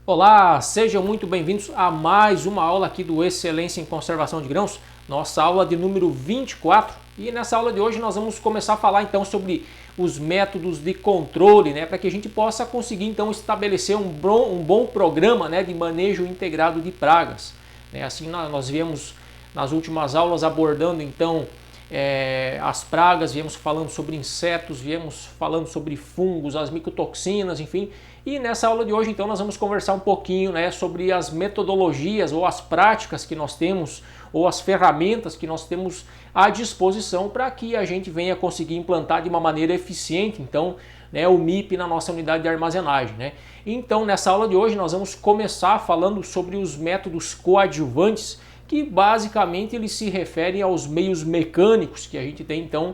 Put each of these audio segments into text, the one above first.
Olá, sejam muito bem-vindos a mais uma aula aqui do Excelência em Conservação de Grãos, nossa aula de número 24. E nessa aula de hoje nós vamos começar a falar então sobre os métodos de controle, para que a gente possa conseguir então estabelecer um bom programa, de manejo integrado de pragas. Assim nós viemos nas últimas aulas abordando então as pragas, viemos falando sobre insetos, viemos falando sobre fungos, as micotoxinas, enfim. E nessa aula de hoje então nós vamos conversar um pouquinho sobre as metodologias ou as práticas que nós temos ou as ferramentas que nós temos à disposição para que a gente venha conseguir implantar de uma maneira eficiente então o MIP na nossa unidade de armazenagem. Então nessa aula de hoje nós vamos começar falando sobre os métodos coadjuvantes, que basicamente eles se referem aos meios mecânicos que a gente tem então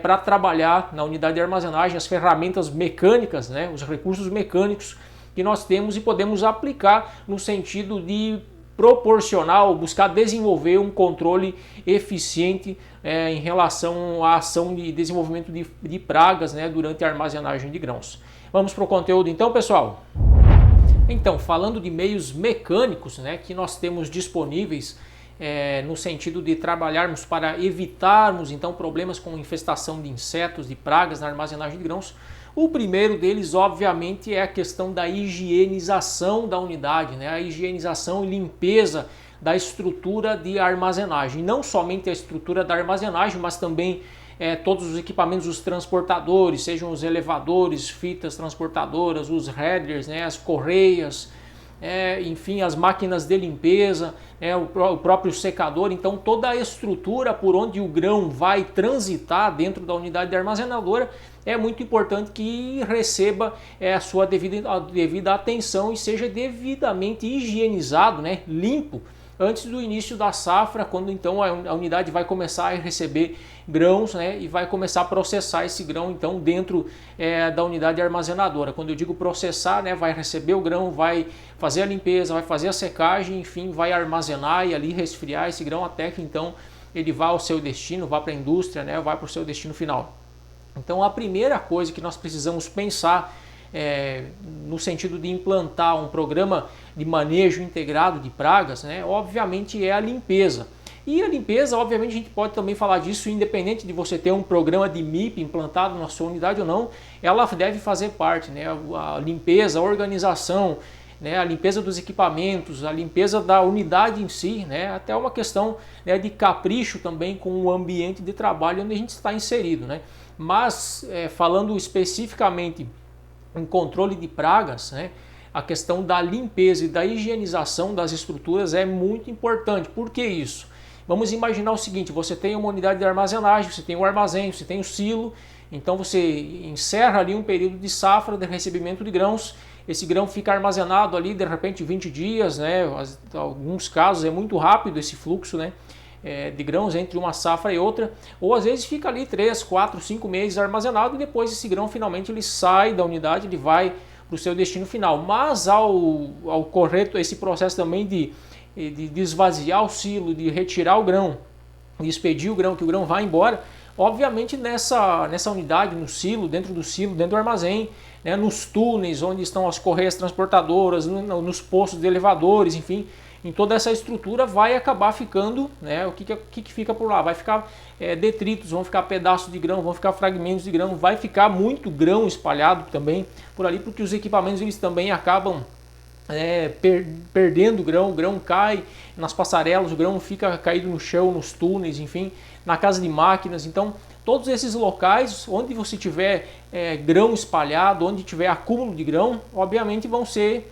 para trabalhar na unidade de armazenagem, as ferramentas mecânicas, os recursos mecânicos que nós temos e podemos aplicar no sentido de proporcionar ou buscar desenvolver um controle eficiente em relação à ação de desenvolvimento de pragas durante a armazenagem de grãos. Vamos para o conteúdo então, pessoal? Então, falando de meios mecânicos que nós temos disponíveis no sentido de trabalharmos para evitarmos então problemas com infestação de insetos, de pragas na armazenagem de grãos, o primeiro deles obviamente é a questão da higienização da unidade, a higienização e limpeza da estrutura de armazenagem, não somente a estrutura da armazenagem, mas também todos os equipamentos, os transportadores, sejam os elevadores, fitas transportadoras, os headers, as correias, enfim, as máquinas de limpeza, o próprio secador. Então toda a estrutura por onde o grão vai transitar dentro da unidade armazenadora é muito importante que receba a sua devida atenção e seja devidamente higienizado, limpo, antes do início da safra, quando então a unidade vai começar a receber grãos e vai começar a processar esse grão então dentro da unidade armazenadora. Quando eu digo processar, vai receber o grão, vai fazer a limpeza, vai fazer a secagem, enfim, vai armazenar e ali resfriar esse grão até que então ele vá ao seu destino, vá para a indústria, vá para o seu destino final. Então a primeira coisa que nós precisamos pensar no sentido de implantar um programa de manejo integrado de pragas, obviamente é a limpeza. E a limpeza, obviamente, a gente pode também falar disso, independente de você ter um programa de MIP implantado na sua unidade ou não, ela deve fazer parte, a limpeza, a organização, a limpeza dos equipamentos, a limpeza da unidade em si, até uma questão de capricho também com o ambiente de trabalho onde a gente está inserido. Mas, falando especificamente em controle de pragas, a questão da limpeza e da higienização das estruturas é muito importante. Por que isso? Vamos imaginar o seguinte: você tem uma unidade de armazenagem, você tem um armazém, você tem um silo, então você encerra ali um período de safra de recebimento de grãos, esse grão fica armazenado ali de repente 20 dias, em alguns casos é muito rápido esse fluxo de grãos entre uma safra e outra, ou às vezes fica ali 3, 4, 5 meses armazenado e depois esse grão finalmente ele sai da unidade, ele vai para o seu destino final. Mas ao ocorrer esse processo também de esvaziar o silo, de retirar o grão, de expedir o grão, que o grão vai embora, obviamente nessa unidade, no silo, dentro do armazém, nos túneis onde estão as correias transportadoras, nos postos de elevadores, enfim, em toda essa estrutura vai acabar ficando, o que fica por lá? Vai ficar detritos, vão ficar pedaços de grão, vão ficar fragmentos de grão, vai ficar muito grão espalhado também por ali, porque os equipamentos eles também acabam perdendo o grão cai nas passarelas, o grão fica caído no chão, nos túneis, enfim, na casa de máquinas. Então todos esses locais onde você tiver grão espalhado, onde tiver acúmulo de grão, obviamente vão ser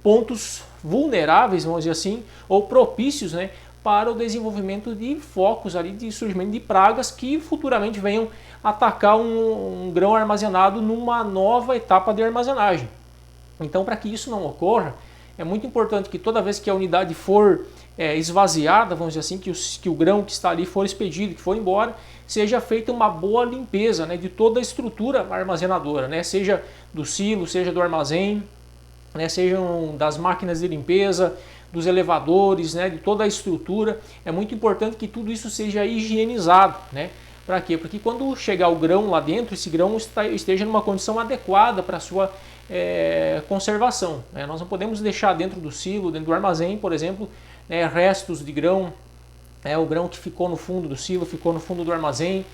pontos vulneráveis, vamos dizer assim, ou propícios para o desenvolvimento de focos ali de surgimento de pragas que futuramente venham atacar um grão armazenado numa nova etapa de armazenagem. Então, para que isso não ocorra, é muito importante que toda vez que a unidade for esvaziada, vamos dizer assim, que o grão que está ali for expedido, que for embora, seja feita uma boa limpeza de toda a estrutura armazenadora, seja do silo, seja do armazém, sejam das máquinas de limpeza, dos elevadores, de toda a estrutura. É muito importante que tudo isso seja higienizado, Para quê? Porque quando chegar o grão lá dentro, esse grão esteja numa condição adequada para a sua conservação. Né? Nós não podemos deixar dentro do silo, dentro do armazém, por exemplo, restos de grão, o grão que ficou no fundo do silo, ficou no fundo do armazém,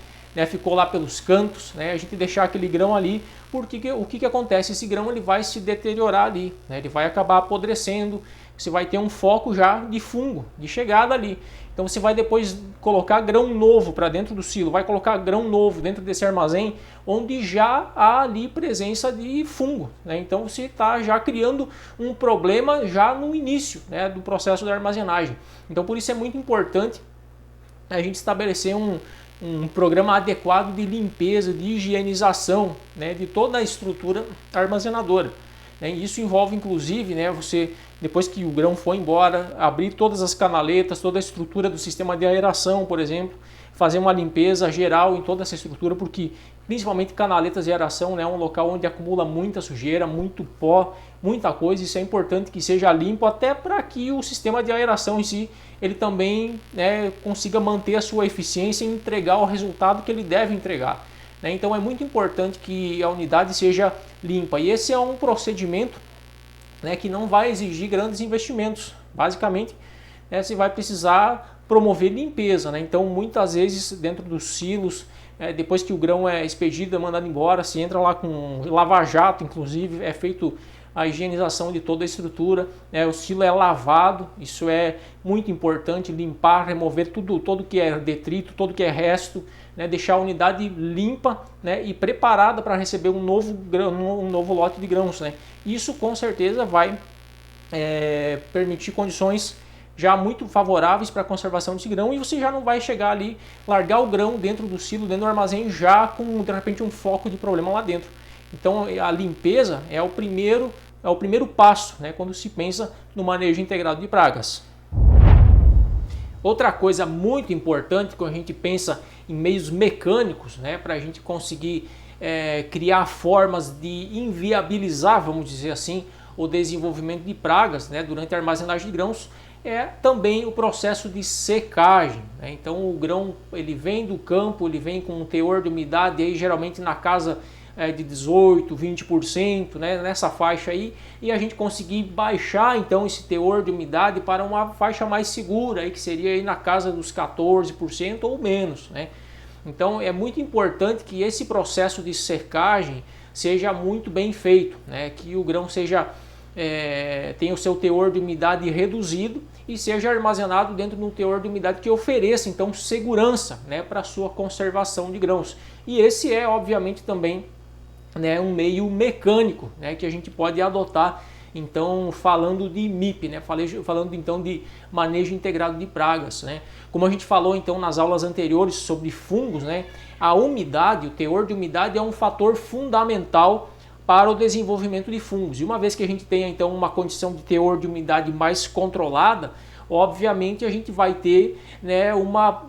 ficou lá pelos cantos, a gente deixar aquele grão ali, porque o que acontece? Esse grão ele vai se deteriorar ali, ele vai acabar apodrecendo, você vai ter um foco já de fungo, de chegada ali. Então você vai depois colocar grão novo para dentro do silo, vai colocar grão novo dentro desse armazém, onde já há ali presença de fungo. Então você está já criando um problema já no início do processo da armazenagem. Então por isso é muito importante a gente estabelecer um programa adequado de limpeza, de higienização de toda a estrutura armazenadora. Isso envolve inclusive você, depois que o grão for embora, abrir todas as canaletas, toda a estrutura do sistema de aeração, por exemplo, fazer uma limpeza geral em toda essa estrutura, porque principalmente canaletas de aeração é um local onde acumula muita sujeira, muito pó, muita coisa. Isso é importante que seja limpo, até para que o sistema de aeração em si ele também consiga manter a sua eficiência e entregar o resultado que ele deve entregar. Então é muito importante que a unidade seja limpa, e esse é um procedimento que não vai exigir grandes investimentos. Basicamente você vai precisar promover limpeza. Então muitas vezes dentro dos silos, depois que o grão é expedido, é mandado embora, se entra lá com lava-jato, inclusive é feito a higienização de toda a estrutura, o silo é lavado, isso é muito importante, limpar, remover todo que é detrito, todo que é resto, deixar a unidade limpa e preparada para receber um novo lote de grãos. Isso com certeza vai permitir condições já muito favoráveis para a conservação desse grão, e você já não vai chegar ali, largar o grão dentro do silo, dentro do armazém, já com de repente um foco de problema lá dentro. Então a limpeza é o primeiro passo quando se pensa no manejo integrado de pragas. Outra coisa muito importante quando a gente pensa em meios mecânicos, para a gente conseguir criar formas de inviabilizar, vamos dizer assim, o desenvolvimento de pragas durante a armazenagem de grãos, é também o processo de secagem. Então o grão ele vem do campo, ele vem com um teor de umidade aí, geralmente na casa de 18%, 20%, nessa faixa aí, e a gente conseguir baixar então esse teor de umidade para uma faixa mais segura, aí, que seria aí na casa dos 14% ou menos. Então é muito importante que esse processo de secagem seja muito bem feito, que o grão tenha o seu teor de umidade reduzido e seja armazenado dentro de um teor de umidade que ofereça então segurança para a sua conservação de grãos. E esse é obviamente também um meio mecânico que a gente pode adotar, então falando de MIP, falando então de manejo integrado de pragas. Como a gente falou então nas aulas anteriores sobre fungos, a umidade, o teor de umidade é um fator fundamental para o desenvolvimento de fungos. E uma vez que a gente tenha então uma condição de teor de umidade mais controlada, obviamente a gente vai ter uma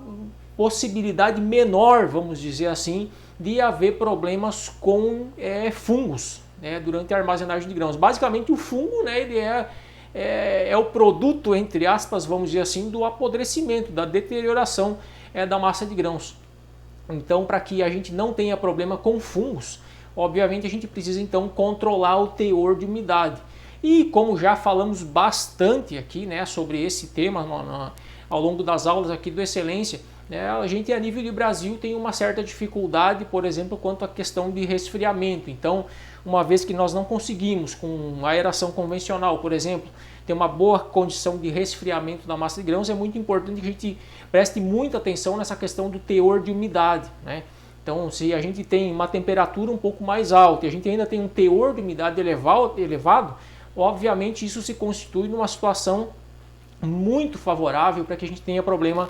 possibilidade menor, vamos dizer assim, de haver problemas com fungos durante a armazenagem de grãos. Basicamente o fungo ele é o produto, entre aspas, vamos dizer assim, do apodrecimento, da deterioração da massa de grãos. Então, para que a gente não tenha problema com fungos, obviamente a gente precisa então controlar o teor de umidade. E como já falamos bastante aqui sobre esse tema ao longo das aulas aqui do Excelência, a gente a nível de Brasil tem uma certa dificuldade, por exemplo, quanto à questão de resfriamento. Então, uma vez que nós não conseguimos com a aeração convencional, por exemplo, ter uma boa condição de resfriamento da massa de grãos, é muito importante que a gente preste muita atenção nessa questão do teor de umidade. Então, se a gente tem uma temperatura um pouco mais alta e a gente ainda tem um teor de umidade elevado, obviamente isso se constitui numa situação muito favorável para que a gente tenha problema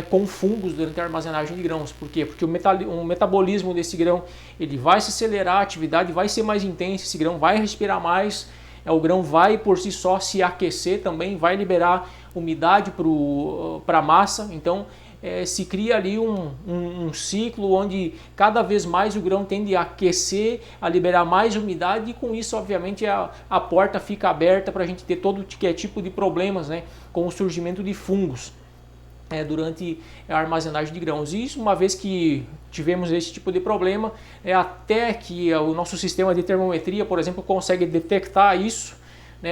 com fungos durante a armazenagem de grãos. Por quê? Porque o metabolismo desse grão ele vai se acelerar, a atividade vai ser mais intensa, esse grão vai respirar mais, o grão vai por si só se aquecer também, vai liberar umidade para a massa. Então se cria ali um ciclo onde cada vez mais o grão tende a aquecer, a liberar mais umidade, e com isso obviamente a porta fica aberta para a gente ter todo que é tipo de problemas com o surgimento de fungos. durante a armazenagem de grãos. E isso, uma vez que tivemos esse tipo de problema, até que o nosso sistema de termometria, por exemplo, consegue detectar isso,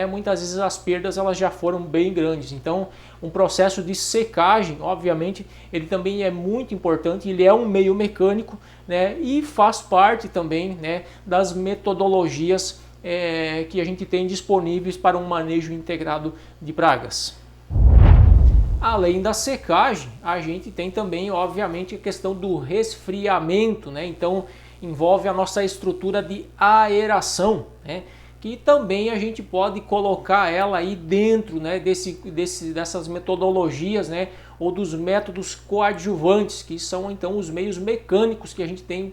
muitas vezes as perdas elas já foram bem grandes. Então, um processo de secagem, obviamente, ele também é muito importante, ele é um meio mecânico, e faz parte também, das metodologias que a gente tem disponíveis para um manejo integrado de pragas. Além da secagem, a gente tem também, obviamente, a questão do resfriamento, Então, envolve a nossa estrutura de aeração, que também a gente pode colocar ela aí dentro, dessas metodologias, ou dos métodos coadjuvantes, que são então os meios mecânicos que a gente tem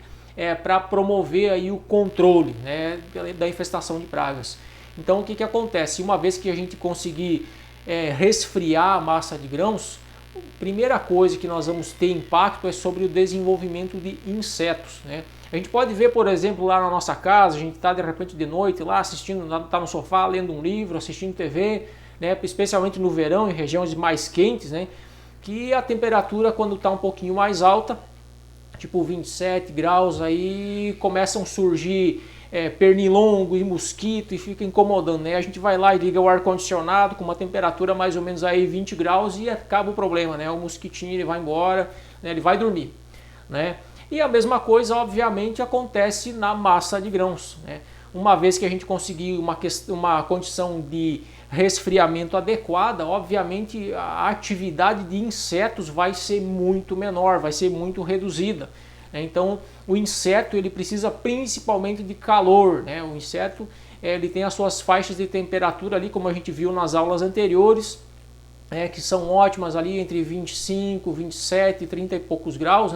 para promover aí o controle, da infestação de pragas. Então, o que acontece? Uma vez que a gente conseguir resfriar a massa de grãos, a primeira coisa que nós vamos ter impacto é sobre o desenvolvimento de insetos. A gente pode ver, por exemplo, lá na nossa casa, a gente está de repente de noite lá assistindo, está no sofá lendo um livro, assistindo TV, especialmente no verão, em regiões mais quentes, que a temperatura quando está um pouquinho mais alta, tipo 27 graus, aí começam a surgir pernilongo e mosquito e fica incomodando, A gente vai lá e liga o ar-condicionado com uma temperatura mais ou menos aí 20 graus e acaba o problema, O mosquitinho ele vai embora, ele vai dormir, E a mesma coisa, obviamente, acontece na massa de grãos, Uma vez que a gente conseguir uma condição de resfriamento adequada, obviamente a atividade de insetos vai ser muito menor, vai ser muito reduzida. Então o inseto ele precisa principalmente de calor, O inseto ele tem as suas faixas de temperatura ali, como a gente viu nas aulas anteriores, que são ótimas ali entre 25, 27, 30 e poucos graus,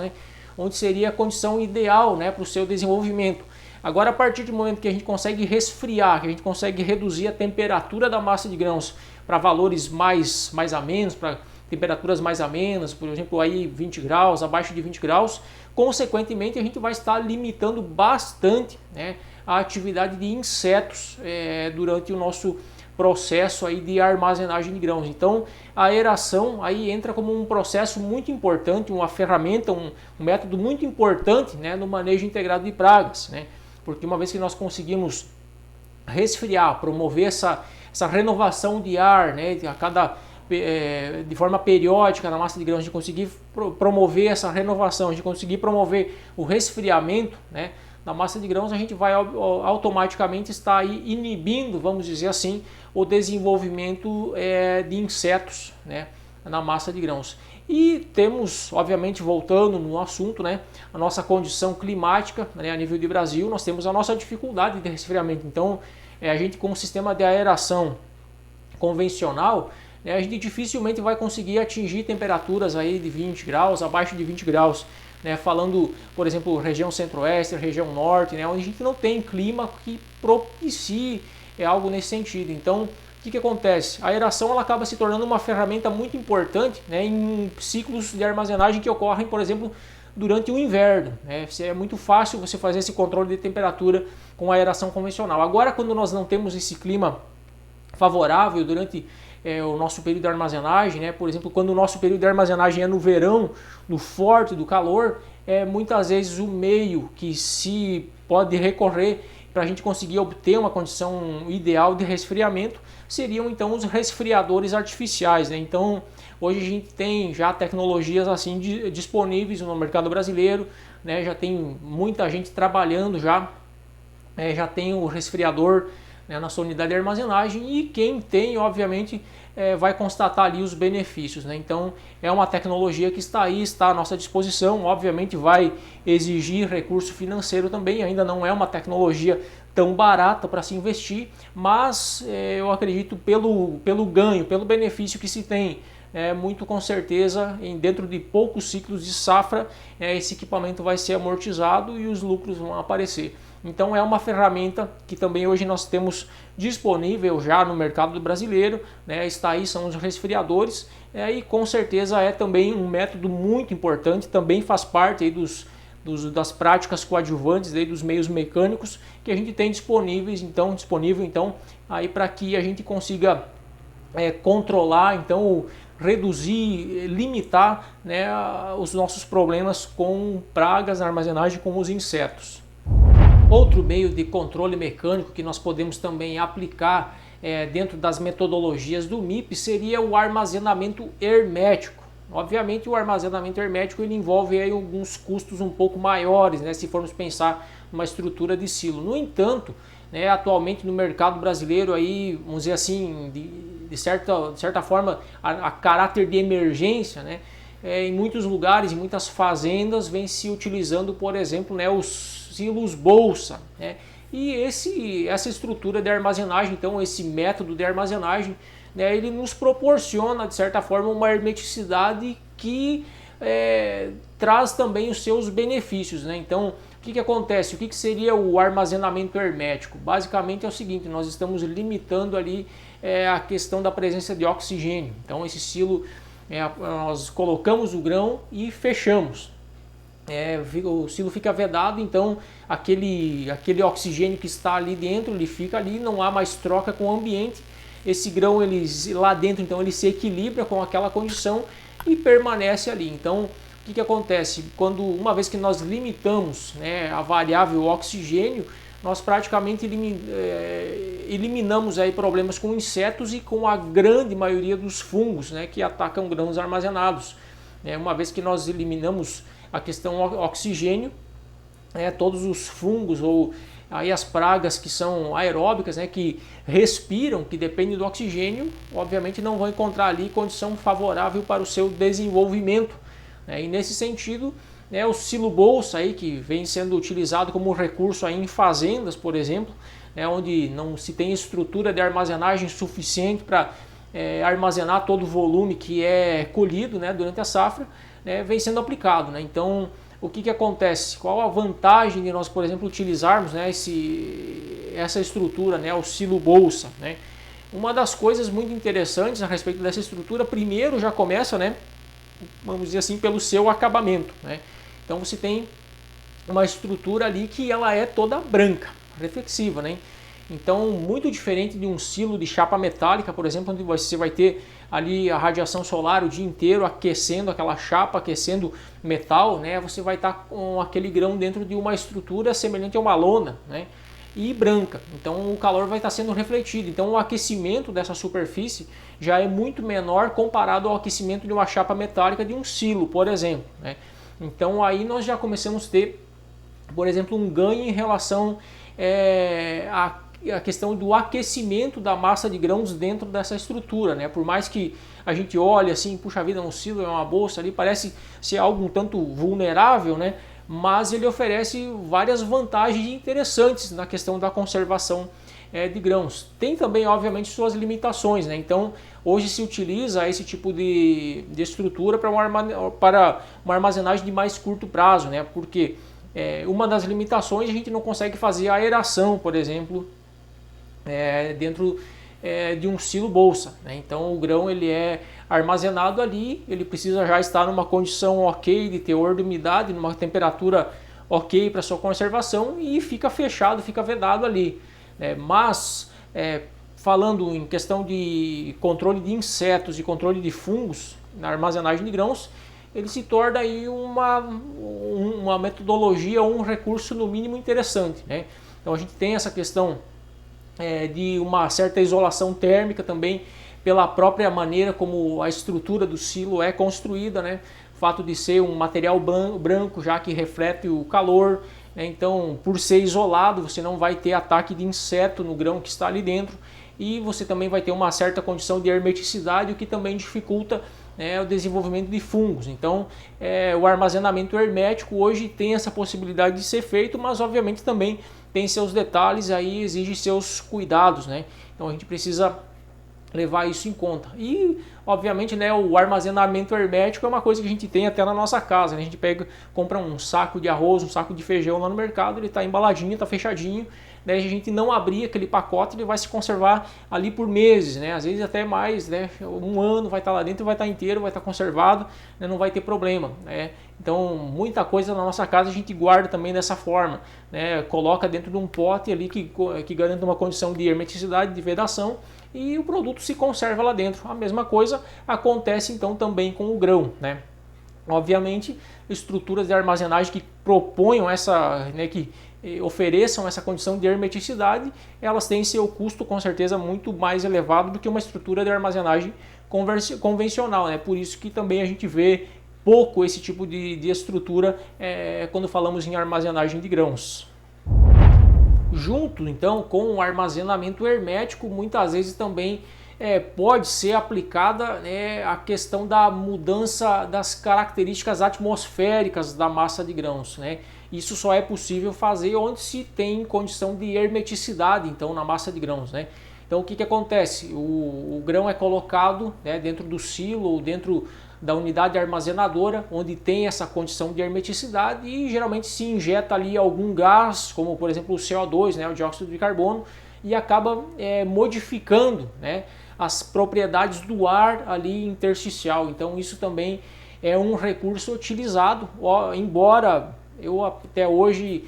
onde seria a condição ideal para o seu desenvolvimento. Agora, a partir do momento que a gente consegue resfriar, que a gente consegue reduzir a temperatura da massa de grãos para valores mais amenos, para temperaturas mais amenas, por exemplo, aí 20 graus, abaixo de 20 graus, consequentemente a gente vai estar limitando bastante a atividade de insetos durante o nosso processo aí de armazenagem de grãos. Então a aeração aí entra como um processo muito importante, uma ferramenta, um método muito importante no manejo integrado de pragas, porque uma vez que nós conseguimos resfriar, promover essa renovação de ar, de forma periódica na massa de grãos, a gente conseguir promover essa renovação, a gente conseguir promover o resfriamento na massa de grãos, a gente vai automaticamente estar aí inibindo, vamos dizer assim, o desenvolvimento de insetos na massa de grãos. E temos, obviamente, voltando no assunto, a nossa condição climática, a nível de Brasil, nós temos a nossa dificuldade de resfriamento. Então, a gente com o sistema de aeração convencional, a gente dificilmente vai conseguir atingir temperaturas aí de 20 graus, abaixo de 20 graus. Falando, por exemplo, região centro-oeste, região norte, onde a gente não tem clima que propicie algo nesse sentido. Então, o que acontece? A aeração ela acaba se tornando uma ferramenta muito importante em ciclos de armazenagem que ocorrem, por exemplo, durante o inverno. É muito fácil você fazer esse controle de temperatura com a aeração convencional. Agora, quando nós não temos esse clima favorável durante o nosso período de armazenagem, por exemplo, quando o nosso período de armazenagem é no verão, no forte do calor, muitas vezes o meio que se pode recorrer para a gente conseguir obter uma condição ideal de resfriamento seriam então os resfriadores artificiais. Então hoje a gente tem já tecnologias assim disponíveis no mercado brasileiro, já tem muita gente trabalhando já tem o resfriador na sua unidade de armazenagem, e quem tem, obviamente, vai constatar ali os benefícios. Então é uma tecnologia que está aí, está à nossa disposição, obviamente vai exigir recurso financeiro também, ainda não é uma tecnologia tão barata para se investir, mas eu acredito pelo ganho, pelo benefício que se tem, muito com certeza, dentro de poucos ciclos de safra, esse equipamento vai ser amortizado e os lucros vão aparecer. Então é uma ferramenta que também hoje nós temos disponível já no mercado brasileiro, está aí, são os resfriadores, e com certeza é também um método muito importante, também faz parte aí das práticas coadjuvantes, dos meios mecânicos que a gente tem disponível aí para que a gente consiga controlar então reduzir, limitar, né, os nossos problemas com pragas na armazenagem, com os insetos. Outro meio de controle mecânico que nós podemos também aplicar dentro das metodologias do MIP seria o armazenamento hermético. Obviamente o armazenamento hermético ele envolve aí alguns custos um pouco maiores, né, se formos pensar numa estrutura de silo. No entanto, né, atualmente no mercado brasileiro, aí, vamos dizer assim, de certa forma, a caráter de emergência, né, em muitos lugares, em muitas fazendas, vem se utilizando, por exemplo, né, os silos bolsa, né, e essa estrutura de armazenagem, então esse método de armazenagem, né, ele nos proporciona, de certa forma, uma hermeticidade que traz também os seus benefícios, né? Então, o que acontece? O que seria o armazenamento hermético? Basicamente é o seguinte, nós estamos limitando ali a questão da presença de oxigênio. Então, esse silo, nós colocamos o grão e fechamos. O silo fica vedado, então aquele oxigênio que está ali dentro, ele fica ali, não há mais troca com o ambiente. Esse grão lá dentro, então ele se equilibra com aquela condição e permanece ali. Então, o que acontece? Uma vez que nós limitamos, né, a variável oxigênio, nós praticamente eliminamos aí problemas com insetos e com a grande maioria dos fungos, né, que atacam grãos armazenados. Uma vez que nós eliminamos a questão oxigênio, todos os fungos ou aí as pragas que são aeróbicas, né, que respiram, que dependem do oxigênio, obviamente não vão encontrar ali condição favorável para o seu desenvolvimento. E nesse sentido, o silo bolsa aí, que vem sendo utilizado como recurso aí em fazendas, por exemplo, onde não se tem estrutura de armazenagem suficiente para armazenar todo o volume que é colhido, né, durante a safra, vem sendo aplicado, né? Então, o que acontece? Qual a vantagem de nós, por exemplo, utilizarmos, né, essa estrutura, né, o silo bolsa, né? Uma das coisas muito interessantes a respeito dessa estrutura, primeiro já começa, né, vamos dizer assim, pelo seu acabamento, né? Então você tem uma estrutura ali que ela é toda branca, reflexiva, né? Então, muito diferente de um silo de chapa metálica, por exemplo, onde você vai ter ali a radiação solar o dia inteiro aquecendo aquela chapa, aquecendo metal, né? Você vai estar com aquele grão dentro de uma estrutura semelhante a uma lona, né? E branca. Então, o calor vai estar sendo refletido. Então, o aquecimento dessa superfície já é muito menor comparado ao aquecimento de uma chapa metálica de um silo, por exemplo, né? Então, aí nós já começamos a ter, por exemplo, um ganho em relação a questão do aquecimento da massa de grãos dentro dessa estrutura, né? Por mais que a gente olhe assim, puxa vida, um silo é uma bolsa ali, parece ser algo um tanto vulnerável, né? Mas ele oferece várias vantagens interessantes na questão da conservação de grãos. Tem também, obviamente, suas limitações, né? Então, hoje se utiliza esse tipo de estrutura para uma armazenagem de mais curto prazo, né? Porque uma das limitações a gente não consegue fazer a aeração, por exemplo, dentro de um silo bolsa, né? Então o grão ele é armazenado ali, ele precisa já estar numa condição ok de teor de umidade, numa temperatura ok para sua conservação e fica fechado, fica vedado ali, né? Mas falando em questão de controle de insetos e controle de fungos na armazenagem de grãos, ele se torna aí uma metodologia ou um recurso no mínimo interessante, né? Então a gente tem essa questão de uma certa isolação térmica também pela própria maneira como a estrutura do silo é construída, né? O fato de ser um material branco já que reflete o calor, né? Então por ser isolado você não vai ter ataque de inseto no grão que está ali dentro e você também vai ter uma certa condição de hermeticidade, o que também dificulta o desenvolvimento de fungos. Então o armazenamento hermético hoje tem essa possibilidade de ser feito, mas obviamente também tem seus detalhes, aí exige seus cuidados, né? Então a gente precisa levar isso em conta. E obviamente, né, o armazenamento hermético é uma coisa que a gente tem até na nossa casa, né? A gente compra um saco de arroz, um saco de feijão lá no mercado, ele está embaladinho, está fechadinho, né? A gente não abrir aquele pacote, ele vai se conservar ali por meses, né? Às vezes até mais, né? Um ano vai estar lá dentro, vai estar inteiro, vai estar conservado, né? Não vai ter problema, né? Então muita coisa na nossa casa a gente guarda também dessa forma, né? Coloca dentro de um pote ali que garante uma condição de hermeticidade, de vedação, e o produto se conserva lá dentro. A mesma coisa coisa acontece então também com o grão, né? Obviamente, estruturas de armazenagem que proponham essa, né, que ofereçam essa condição de hermeticidade, elas têm seu custo com certeza muito mais elevado do que uma estrutura de armazenagem convencional, né? Por isso que também a gente vê pouco esse tipo de estrutura quando falamos em armazenagem de grãos. Junto então com o armazenamento hermético, muitas vezes também pode ser aplicada a questão da mudança das características atmosféricas da massa de grãos, né? Isso só é possível fazer onde se tem condição de hermeticidade então na massa de grãos, né? Então o que acontece? O grão é colocado, né, dentro do silo ou dentro da unidade armazenadora, onde tem essa condição de hermeticidade, e geralmente se injeta ali algum gás, como por exemplo o CO2, né, o dióxido de carbono, e acaba modificando, né, as propriedades do ar ali intersticial. Então isso também é um recurso utilizado, embora eu até hoje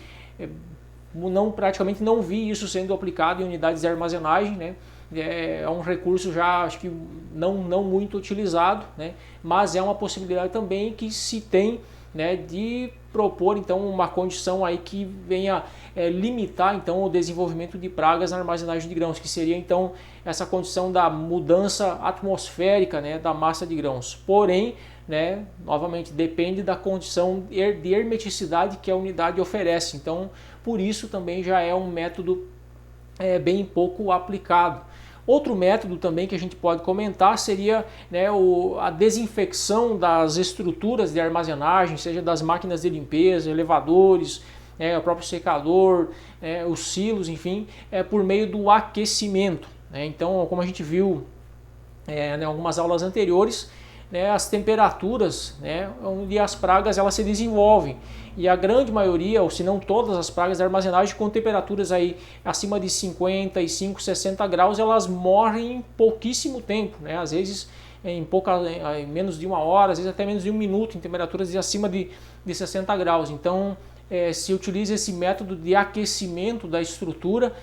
praticamente não vi isso sendo aplicado em unidades de armazenagem, né? É um recurso já acho que não muito utilizado, né? Mas é uma possibilidade também que se tem, né, de propor então uma condição aí que venha limitar então o desenvolvimento de pragas na armazenagem de grãos, que seria então essa condição da mudança atmosférica, né, da massa de grãos. Porém, né, novamente depende da condição de hermeticidade que a unidade oferece. Então, por isso também já é um método bem pouco aplicado. Outro método também que a gente pode comentar seria, né, a desinfecção das estruturas de armazenagem, seja das máquinas de limpeza, elevadores, o próprio secador, os silos, enfim, por meio do aquecimento, né? Então, como a gente viu em algumas aulas anteriores, né, as temperaturas, né, onde as pragas elas se desenvolvem, e a grande maioria, ou se não todas as pragas de armazenagem com temperaturas aí acima de 55, 60 graus, elas morrem em pouquíssimo tempo, né? Às vezes em menos de uma hora, às vezes até menos de um minuto, em temperaturas de acima de 60 graus. Então se utiliza esse método de aquecimento da estrutura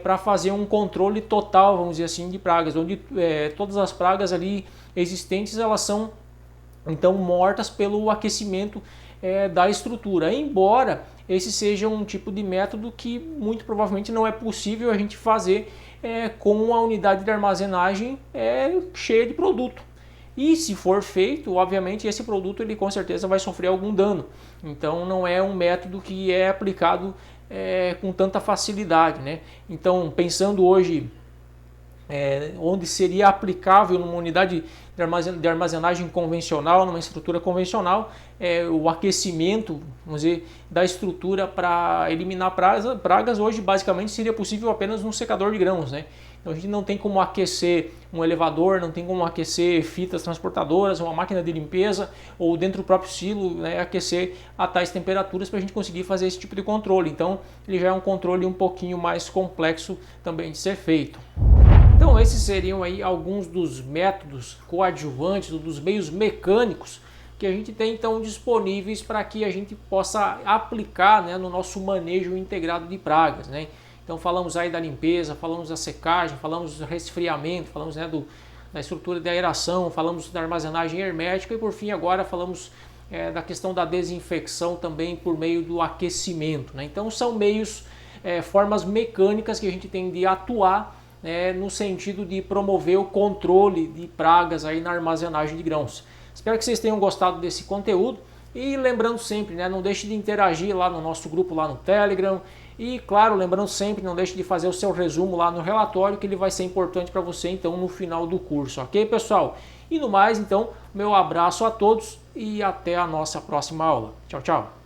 para fazer um controle total, vamos dizer assim, de pragas, onde todas as pragas ali existentes elas são então mortas pelo aquecimento da estrutura, embora esse seja um tipo de método que muito provavelmente não é possível a gente fazer com a unidade de armazenagem cheia de produto. E se for feito, obviamente esse produto ele com certeza vai sofrer algum dano. Então não é um método que é aplicado com tanta facilidade, né? Então pensando hoje onde seria aplicável numa unidade de armazenagem convencional, numa estrutura convencional, o aquecimento, vamos dizer, da estrutura para eliminar pragas, hoje basicamente seria possível apenas num secador de grãos, né? Então a gente não tem como aquecer um elevador, não tem como aquecer fitas transportadoras, uma máquina de limpeza ou dentro do próprio silo, né, aquecer a tais temperaturas para a gente conseguir fazer esse tipo de controle. Então ele já é um controle um pouquinho mais complexo também de ser feito. Então esses seriam aí alguns dos métodos coadjuvantes, dos meios mecânicos que a gente tem então disponíveis para que a gente possa aplicar, né, no nosso manejo integrado de pragas, né? Então falamos aí da limpeza, falamos da secagem, falamos do resfriamento, falamos, né, da estrutura de aeração, falamos da armazenagem hermética e por fim agora falamos da questão da desinfecção também por meio do aquecimento, né? Então são meios, formas mecânicas que a gente tem de atuar no sentido de promover o controle de pragas aí na armazenagem de grãos. Espero que vocês tenham gostado desse conteúdo e lembrando sempre, né, não deixe de interagir lá no nosso grupo lá no Telegram e claro, lembrando sempre, não deixe de fazer o seu resumo lá no relatório que ele vai ser importante para você então no final do curso, ok pessoal? E no mais então, meu abraço a todos e até a nossa próxima aula. Tchau, tchau!